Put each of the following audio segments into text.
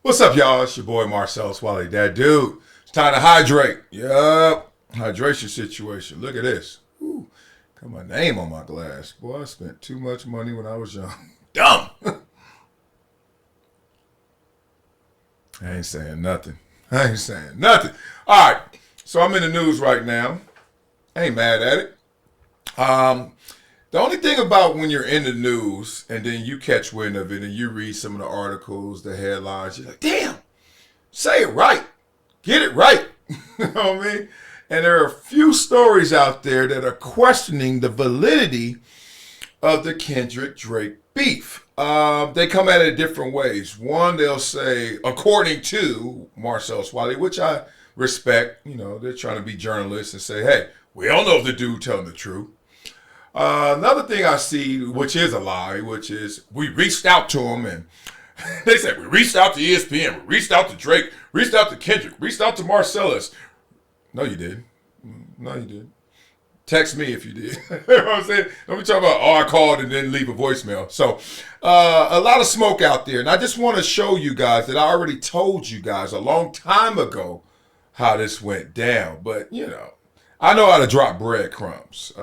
What's up, y'all? It's your boy Marcellus, Wiley, that dude. It's time to hydrate. Yup. Hydration situation. Look at this. Ooh, got my name on my glass. Boy, I spent too much money when I was young. Dumb. I ain't saying nothing. All right. So I'm in the news right now. I ain't mad at it. The only thing about when you're in the news and then you catch wind of it and you read some of the articles, the headlines, you're like, damn, say it right. Get it right. You know what I mean? And there are a few stories out there that are questioning the validity of the Kendrick Drake beef. They come at it different ways. One, they'll say, according to Marcellus Wiley, which I respect, they're trying to be journalists and say, hey, we all know if the dude telling the truth. Another thing I see, which is a lie, which is we reached out to him and they said we reached out to ESPN, we reached out to Drake, reached out to Kendrick, reached out to Marcellus. No, you didn't. No, you didn't. Text me if you did. You know what I'm saying? Don't be talking about, I called and didn't leave a voicemail. So a lot of smoke out there. And I just want to show you guys that I already told you guys a long time ago how this went down. But, I know how to drop breadcrumbs.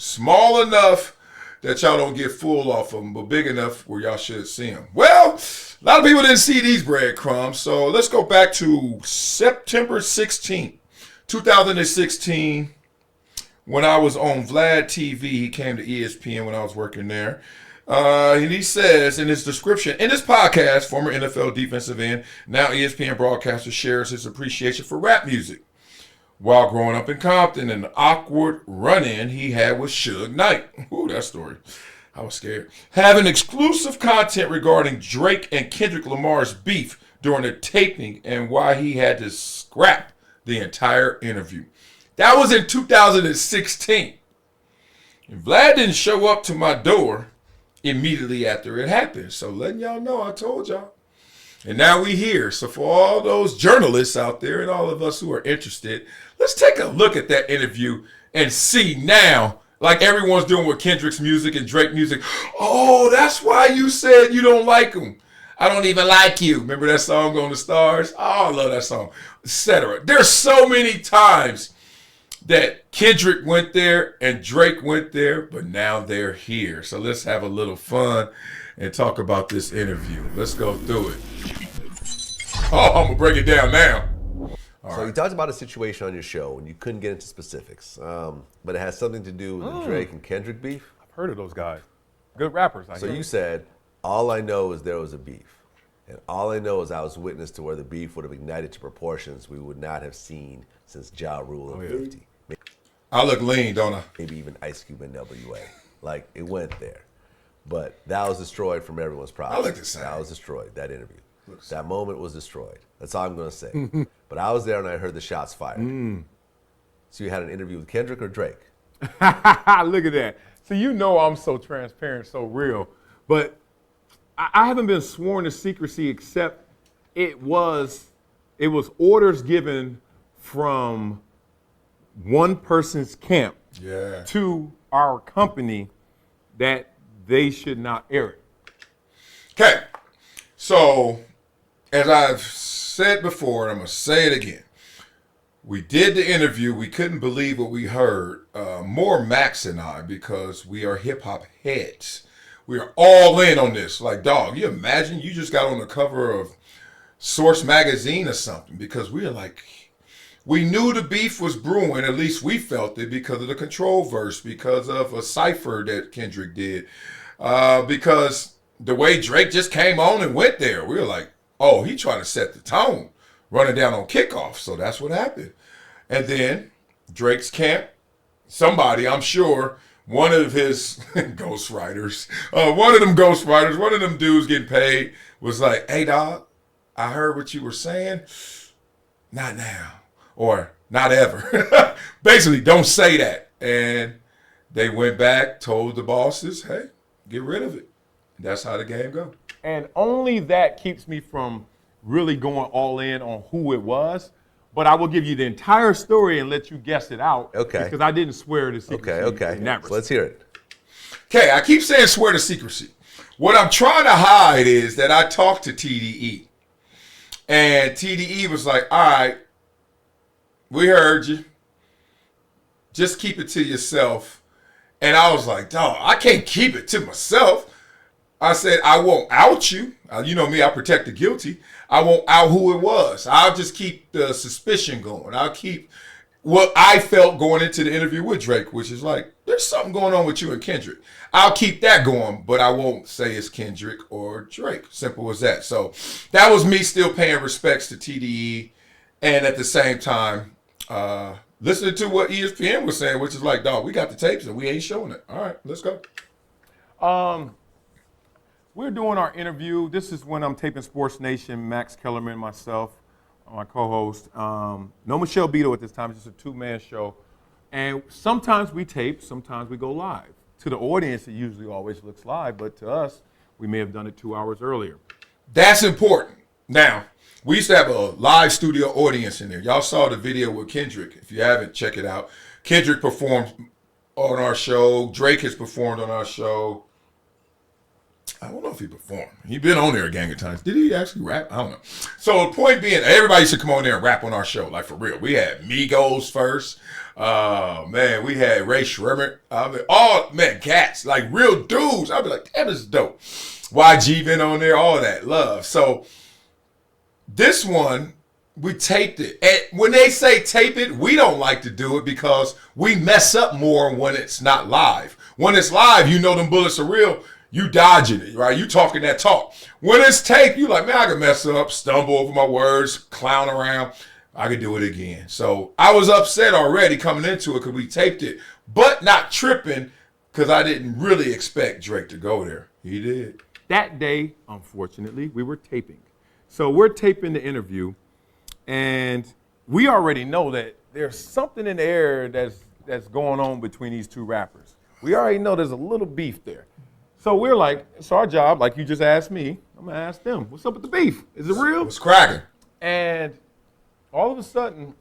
Small enough that y'all don't get full off of them, but big enough where y'all should see them. Well, a lot of people didn't see these breadcrumbs, so let's go back to September 16th, 2016, when I was on Vlad TV. He came to ESPN when I was working there. And he says in his description, in this podcast, former NFL defensive end, now ESPN broadcaster, shares his appreciation for rap music. While growing up in Compton, an awkward run-in he had with Suge Knight. Ooh, that story. I was scared. Having exclusive content regarding Drake and Kendrick Lamar's beef during the taping and why he had to scrap the entire interview. That was in 2016. And Vlad didn't show up to my door immediately after it happened. So letting y'all know, I told y'all. And now we here. So for all those journalists out there and all of us who are interested, let's take a look at that interview and see now, like everyone's doing with Kendrick's music and Drake music. Oh, that's why you said you don't like him. I don't even like you. Remember that song on the Stars? Oh, I love that song, etc. There's so many times that Kendrick went there and Drake went there, but now they're here. So let's have a little fun and talk about this interview. Let's go through it. Oh, I'm gonna break it down now. So you talked about a situation on your show and you couldn't get into specifics, but it has something to do with the Drake and Kendrick beef. I've heard of those guys. Good rappers. So you said, all I know is there was a beef. And all I know is I was witness to where the beef would have ignited to proportions we would not have seen since Ja Rule in 50. I look lean, don't I? Maybe even Ice Cube and NWA. Like, it went there. But that was destroyed from everyone's problem. I look the same. That was destroyed, that interview. That moment was destroyed. That's all I'm going to say. But I was there and I heard the shots fired. So you had an interview with Kendrick or Drake? Look at that. So I'm so transparent, so real. But I haven't been sworn to secrecy except it was orders given from one person's camp to our company that they should not air it. Okay. So, as I've said before, and I'm going to say it again, we did the interview. We couldn't believe what we heard. More Max and I, because we are hip-hop heads. We are all in on this. Like, dog, you imagine you just got on the cover of Source magazine or something, because we are like, we knew the beef was brewing. At least we felt it because of the Control verse, because of a cipher that Kendrick did, because the way Drake just came on and went there. We were like, oh, he trying to set the tone, running down on kickoff. So that's what happened. And then Drake's camp, somebody, I'm sure, one of his ghostwriters, one of them dudes getting paid was like, hey, dog, I heard what you were saying. Not now. Or not ever. Basically, don't say that. And they went back, told the bosses, hey, get rid of it. That's how the game goes. And only that keeps me from really going all in on who it was. But I will give you the entire story and let you guess it out. Okay. Because I didn't swear to secrecy. Okay. So let's hear it. Okay, I keep saying swear to secrecy. What I'm trying to hide is that I talked to TDE. And TDE was like, all right, we heard you. Just keep it to yourself. And I was like, dog, I can't keep it to myself. I said, I won't out you. You know me, I protect the guilty. I won't out who it was. I'll just keep the suspicion going. I'll keep what I felt going into the interview with Drake, which is like, there's something going on with you and Kendrick. I'll keep that going, but I won't say it's Kendrick or Drake. Simple as that. So that was me still paying respects to TDE, and at the same time, listening to what ESPN was saying, which is like, dog, we got the tapes and we ain't showing it. All right, let's go. We're doing our interview. This is when I'm taping Sports Nation, Max Kellerman, myself, my co-host. No Michelle Beto at this time. It's just a two-man show. And sometimes we tape, sometimes we go live. To the audience, it usually always looks live, but to us, we may have done it 2 hours earlier. That's important. Now, we used to have a live studio audience in there. Y'all saw the video with Kendrick. If you haven't, check it out. Kendrick performed on our show. Drake has performed on our show. I don't know if he performed. He been on there a gang of times. Did he actually rap? I don't know. So the point being, everybody should come on there and rap on our show, like for real. We had Migos first. Man, we had Ray Shrimmer. Cats, like real dudes. I'd be like, damn, this is dope. YG been on there, all that love. So this one, we taped it. And when they say tape it, we don't like to do it because we mess up more when it's not live. When it's live, you know them bullets are real. You dodging it, right? You talking that talk. When it's taped, you like, man, I can mess up, stumble over my words, clown around. I could do it again. So I was upset already coming into it because we taped it, but not tripping because I didn't really expect Drake to go there. He did. That day, unfortunately, we were taping. So we're taping the interview, and we already know that there's something in the air that's going on between these two rappers. We already know there's a little beef there. So we're like, it's our job, like you just asked me, I'm gonna ask them, what's up with the beef? Is it real? What's cracking? And all of a sudden,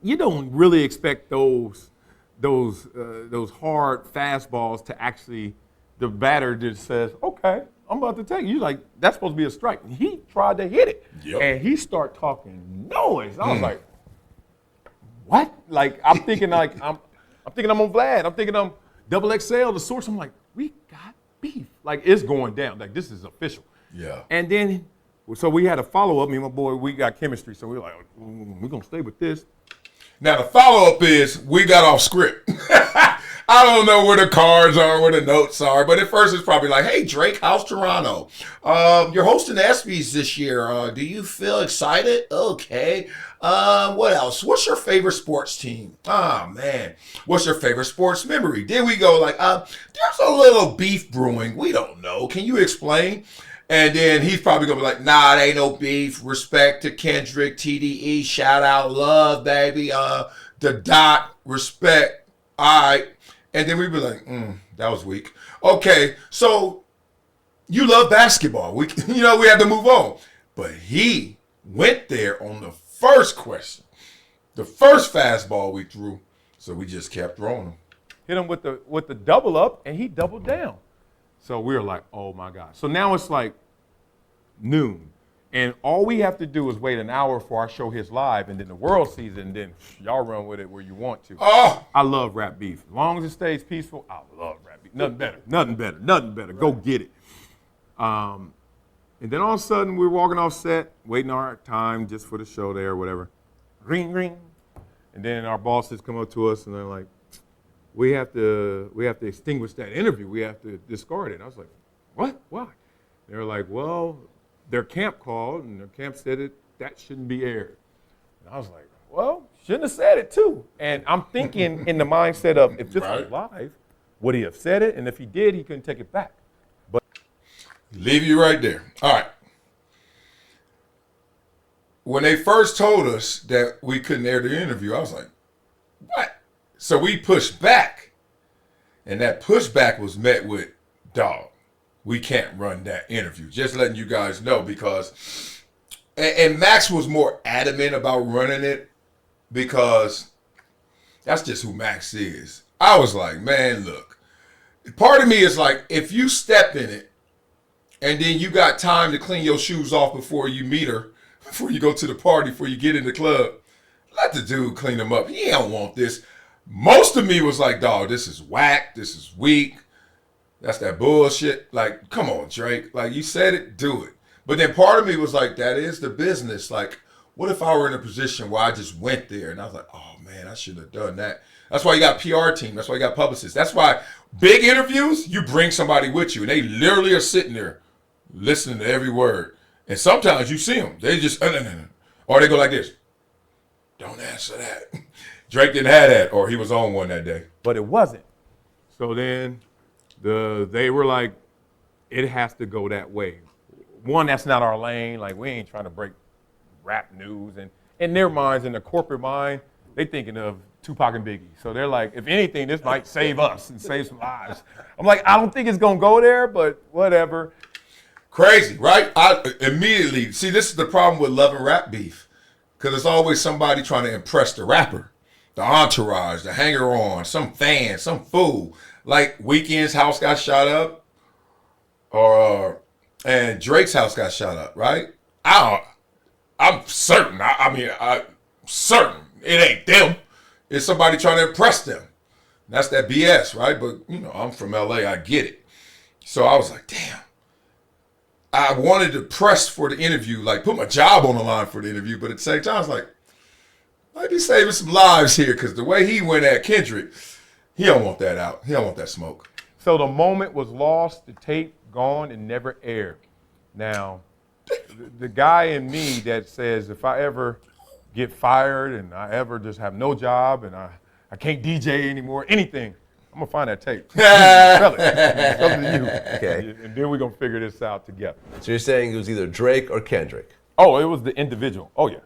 you don't really expect those hard fastballs to actually, the batter just says, okay, I'm about to take you. You're like, that's supposed to be a strike. And he tried to hit it. Yep. And he started talking noise. I was like, what? Like, I'm thinking I'm on Vlad. I'm thinking I'm Double XL, the source. I'm like, we got beef. Like, it's going down. Like, this is official. Yeah. And then, so we had a follow-up. Me and my boy, we got chemistry. So we were like, we're going to stay with this. Now, the follow-up is we got off script. I don't know where the cards are, where the notes are, but at first it's probably like, hey, Drake, how's Toronto? You're hosting the ESPYs this year. Do you feel excited? Okay. What else? What's your favorite sports team? Oh, man. What's your favorite sports memory? Then we go like, there's a little beef brewing. We don't know. Can you explain? And then he's probably going to be like, nah, it ain't no beef. Respect to Kendrick, TDE, shout out, love, baby. The dot, respect. All right. And then we'd be like, that was weak. Okay, so you love basketball. We had to move on. But he went there on the first question, the first fastball we threw. So we just kept throwing him. Hit him with the double up, and he doubled down. So we were like, oh my God. So now it's like noon. And all we have to do is wait an hour for our show hits live, and then the world sees it, and then y'all run with it where you want to. Oh! I love rap beef. As long as it stays peaceful, I love rap beef. Nothing better. Go get it. And then all of a sudden, we're walking off set, waiting our time just for the show there or whatever. Ring, ring. And then our bosses come up to us, and they're like, we have to extinguish that interview. We have to discard it. I was like, what? Why? They were like, well, their camp called, and their camp said that shouldn't be aired. And I was like, well, shouldn't have said it too. And I'm thinking in the mindset of, if this was live, would he have said it? And if he did, he couldn't take it back. But leave you right there. All right. When they first told us that we couldn't air the interview, I was like, what? So we pushed back. And that pushback was met with, dog, we can't run that interview. Just letting you guys know, because, and Max was more adamant about running it because that's just who Max is. I was like, man, look, part of me is like, if you step in it and then you got time to clean your shoes off before you meet her, before you go to the party, before you get in the club. Let the dude clean him up. He don't want this. Most of me was like, dog, this is whack. This is weak. That's that bullshit. Like, come on, Drake. Like, you said it, do it. But then part of me was like, that is the business. Like, what if I were in a position where I just went there and I was like, oh, man, I shouldn't have done that. That's why you got PR team. That's why you got publicists. That's why big interviews, you bring somebody with you, and they literally are sitting there listening to every word. And sometimes you see them. They just, or they go like this. Don't answer that. Drake didn't have that, or he was on one that day. But it wasn't. So then they were like, it has to go that way. One, that's not our lane. Like, we ain't trying to break rap news. And in their minds, in the corporate mind, they thinking of Tupac and Biggie. So they're like, if anything, this might save us and save some lives. I'm like, I don't think it's going to go there, but whatever. Crazy, right? I immediately, see, this is the problem with love and rap beef. Because it's always somebody trying to impress the rapper. The entourage, the hanger-on, some fan, some fool. Like Weeknd's house got shot up, and Drake's house got shot up, right? I'm certain. I'm certain it ain't them. It's somebody trying to impress them. That's that BS, right? But, I'm from LA. I get it. So I was like, damn. I wanted to press for the interview, like put my job on the line for the interview, but at the same time, I was like, might be saving some lives here, because the way he went at Kendrick, he don't want that out. He don't want that smoke. So the moment was lost, the tape gone, and never aired. Now, the guy in me that says if I ever get fired and I ever just have no job and I can't DJ anymore, anything, I'm going to find that tape. Tell it. It's up to you. Okay. And then we're going to figure this out together. So you're saying it was either Drake or Kendrick? Oh, it was the individual. Oh, yeah.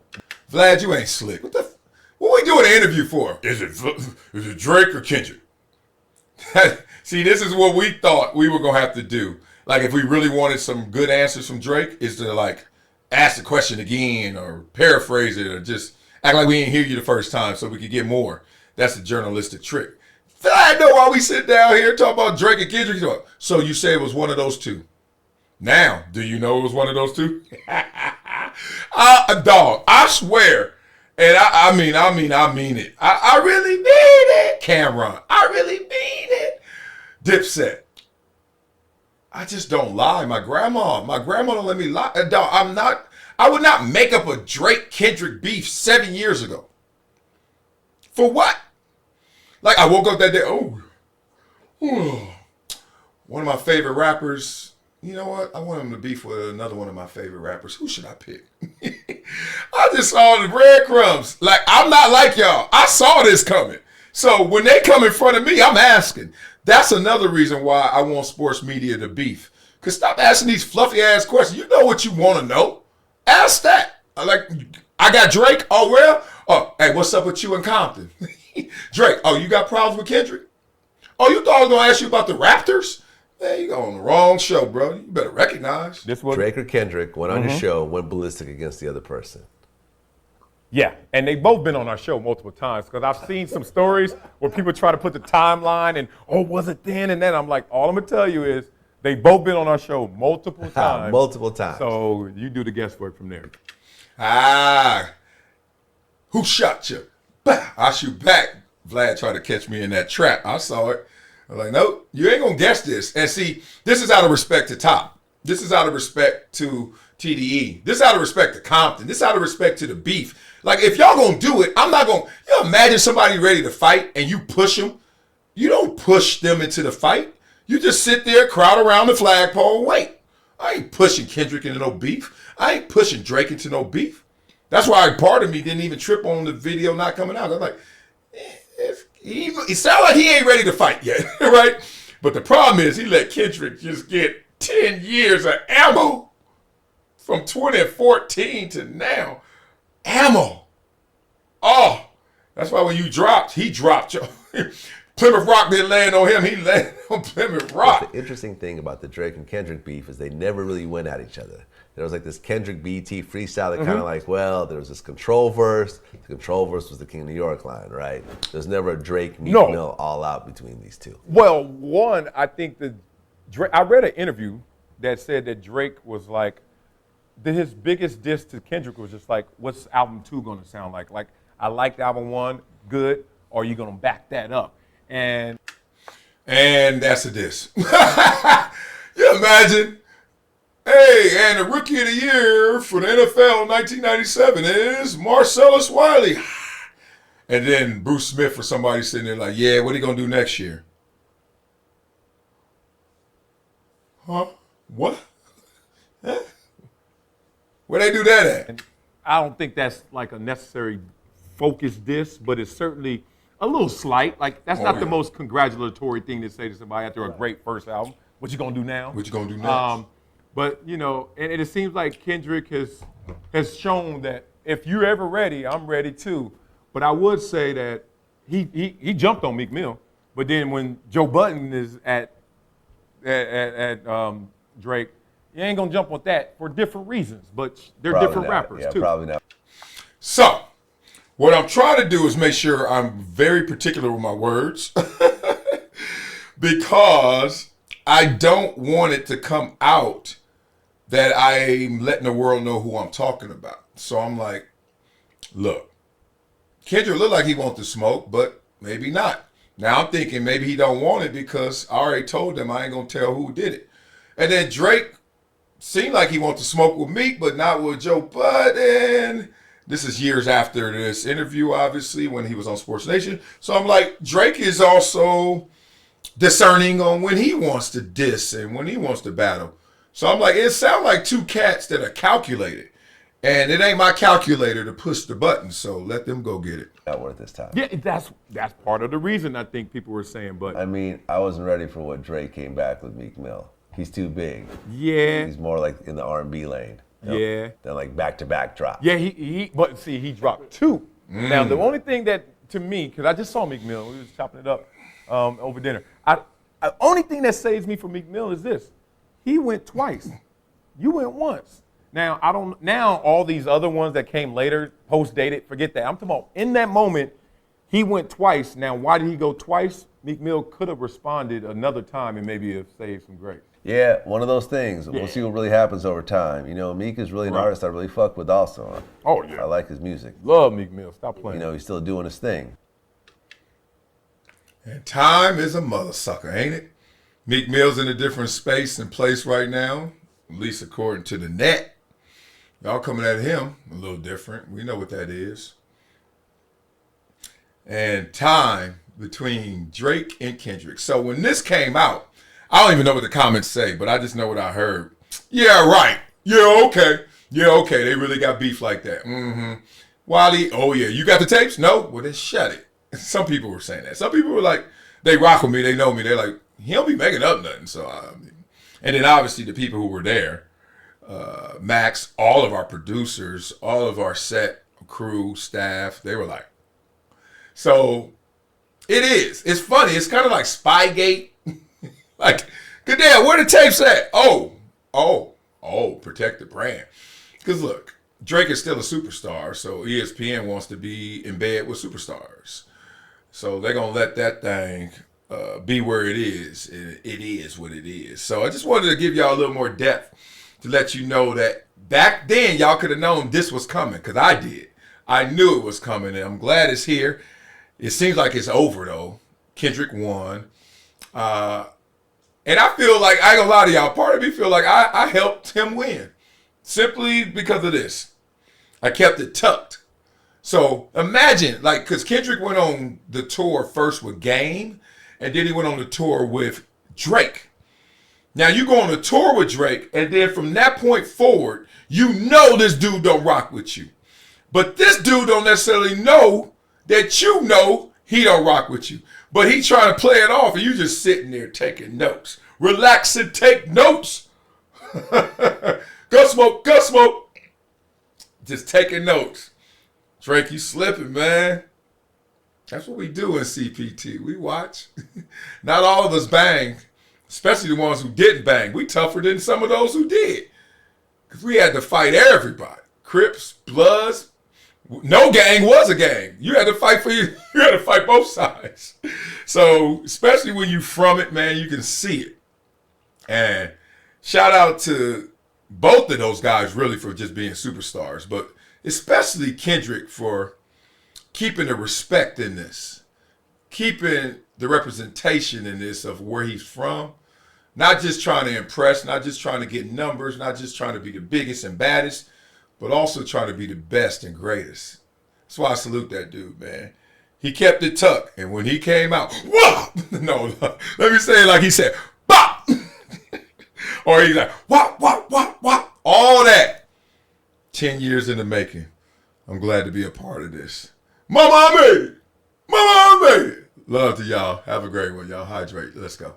Vlad, you ain't slick. What we doing an interview for? Is it Drake or Kendrick? See, this is what we thought we were going to have to do. Like, if we really wanted some good answers from Drake, is to, like, ask the question again or paraphrase it or just act like we didn't hear you the first time so we could get more. That's a journalistic trick. I know why we sit down here talking about Drake and Kendrick. So you say it was one of those two. Now, do you know it was one of those two? Dog, I swear, and I mean it. I really mean it, Cameron. I really mean it. Dipset. I just don't lie. My grandma don't let me lie. Dog, I would not make up a Drake Kendrick beef 7 years ago. For what? Like, I woke up that day, one of my favorite rappers. You know what? I want him to beef with another one of my favorite rappers. Who should I pick? I just saw the breadcrumbs. Like, I'm not like y'all. I saw this coming. So when they come in front of me, I'm asking. That's another reason why I want sports media to beef. Because stop asking these fluffy-ass questions. You know what you want to know. Ask that. I got Drake. Oh, well? Oh, hey, what's up with you in Compton? Drake, oh, you got problems with Kendrick? Oh, you thought I was going to ask you about the Raptors? Man, you on the wrong show, bro. You better recognize. Drake or Kendrick went on your show, went ballistic against the other person. Yeah, and they both been on our show multiple times because I've seen some stories where people try to put the timeline and, was it then and then? I'm like, all I'm going to tell you is they both been on our show multiple times. Multiple times. So you do the guesswork from there. Who shot you? Bah, I shoot back. Vlad tried to catch me in that trap. I saw it. I'm like, nope, you ain't going to guess this. And see, this is out of respect to Top. This is out of respect to TDE. This is out of respect to Compton. This is out of respect to the beef. Like, if y'all going to do it, I'm not going to, imagine somebody ready to fight and you push them. You don't push them into the fight. You just sit there, crowd around the flagpole, and wait. I ain't pushing Kendrick into no beef. I ain't pushing Drake into no beef. That's why part of me didn't even trip on the video not coming out. I'm like, it sounds like he ain't ready to fight yet, right? But the problem is he let Kendrick just get 10 years of ammo from 2014 to now. Ammo. Oh, that's why when you dropped, he dropped. Plymouth Rock didn't land on him. He landed on Plymouth Rock. But the interesting thing about the Drake and Kendrick beef is they never really went at each other. There was like this Kendrick BT freestyle that kind of like, there was this control verse. The control verse was the King of New York line, right? There's never a Drake Meek Mill all out between these two. Well, one, I think I read an interview that said that Drake was like, his biggest diss to Kendrick was just like, what's album 2 going to sound like? Like, I liked album 1, good, or are you going to back that up? And that's a diss. You imagine? Hey, and the rookie of the year for the NFL in 1997 is Marcellus Wiley. And then Bruce Smith or somebody sitting there like, yeah, what are you going to do next year? Huh? What? Huh? Where they do that at? And I don't think that's like a necessary focus diss, but it's certainly a little slight. Like, that's not the most congratulatory thing to say to somebody after a great first album. What you gonna do now? What you gonna do next? But, you know, and it seems like Kendrick has shown that if you're ever ready, I'm ready too. But I would say that he jumped on Meek Mill, but then when Joe Budden is at Drake, you ain't gonna jump on that for different reasons, but they're Probably different not. rappers Yeah, too. probably not. So, what I'm trying to do is make sure I'm very particular with my words because I don't want it to come out that I'm letting the world know who I'm talking about. So I'm like, look, Kendrick look like he wants to smoke, but maybe not. Now I'm thinking maybe he don't want it because I already told them I ain't gonna tell who did it. And then Drake seemed like he wants to smoke with Meek, but not with Joe Budden. This is years after this interview, obviously, when he was on Sports Nation. So I'm like, Drake is also discerning on when he wants to diss and when he wants to battle. So I'm like, it sounds like two cats that are calculated. And it ain't my calculator to push the button, so let them go get it. Not worth this time. Yeah, that's part of the reason I think people were saying, but I mean, I wasn't ready for what Drake came back with Meek Mill. He's too big. yeah, He's more like in the R&B lane. You know, Yeah. than like back-to-back drop. yeah, but see, he dropped 2. Now the only thing that to me, because I just saw Meek Mill, we was chopping it up over dinner. Only thing that saves me from Meek Mill is this: he went twice, you went once. Now Now all these other ones that came later, post-dated, forget that. I'm talking about in that moment, he went twice. Now why did he go twice? Meek Mill could have responded another time and maybe have saved some grace. Yeah, one of those things. We'll see what really happens over time. You know, Meek is really an artist I really fuck with also. Oh yeah, I like his music. love Meek Mill. Stop playing. You know, he's still doing his thing. And time is a mother sucker, ain't it? Meek Mill's in a different space and place right now, at least according to the net. Y'all coming at him a little different. We know what that is. And time between Drake and Kendrick. So when this came out, I don't even know what the comments say, but I just know what I heard. Yeah, right. Yeah, okay. Yeah, okay. They really got beef like that. Mm-hmm. Wiley, oh yeah, you got the tapes? No? Well, then shut it. Some people were saying that. Some people were like, they rock with me, they know me. They're like, he don't be making up nothing. So, and then obviously the people who were there, Max, all of our producers, all of our set crew, staff, they were like, so it is. It's funny. It's kind of like Spygate. Like, good damn, where the tapes at? Oh, protect the brand. Because look, Drake is still a superstar, so ESPN wants to be in bed with superstars. So they're going to let that thing be where it is. It is what it is. So I just wanted to give y'all a little more depth to let you know that back then y'all could have known this was coming, because I did. I knew it was coming, and I'm glad it's here. It seems like it's over, though. Kendrick won. And I feel like, I ain't gonna lie to y'all, part of me feel like I helped him win. Simply because of this. I kept it tucked. So imagine, like, because Kendrick went on the tour first with Game, and then he went on the tour with Drake. Now you go on a tour with Drake, and then from that point forward, you know this dude don't rock with you. But this dude don't necessarily know that you know he don't rock with you. But he trying to play it off, and you just sitting there taking notes. Relax and take notes. Go smoke, go smoke. Just taking notes. Drake, you slipping, man. That's what we do in CPT. We watch. Not all of us bang, especially the ones who didn't bang. We tougher than some of those who did. Because we had to fight everybody. Crips, Bloods. No gang was a gang. You had to fight you had to fight both sides. So, especially when you from it, man, you can see it. And shout out to both of those guys really for just being superstars, but especially Kendrick for keeping the respect in this, keeping the representation in this of where he's from, not just trying to impress, not just trying to get numbers, not just trying to be the biggest and baddest, but also trying to be the best and greatest. That's why I salute that dude, man. He kept it tucked, and when he came out, whoa! No, let me say it like he said, bop! Or he's like, wop, wop, wop, wop. All that. 10 years in the making. I'm glad to be a part of this. Mama, I made it. Mama, I made it. Love to y'all. Have a great one, y'all. Hydrate. Let's go.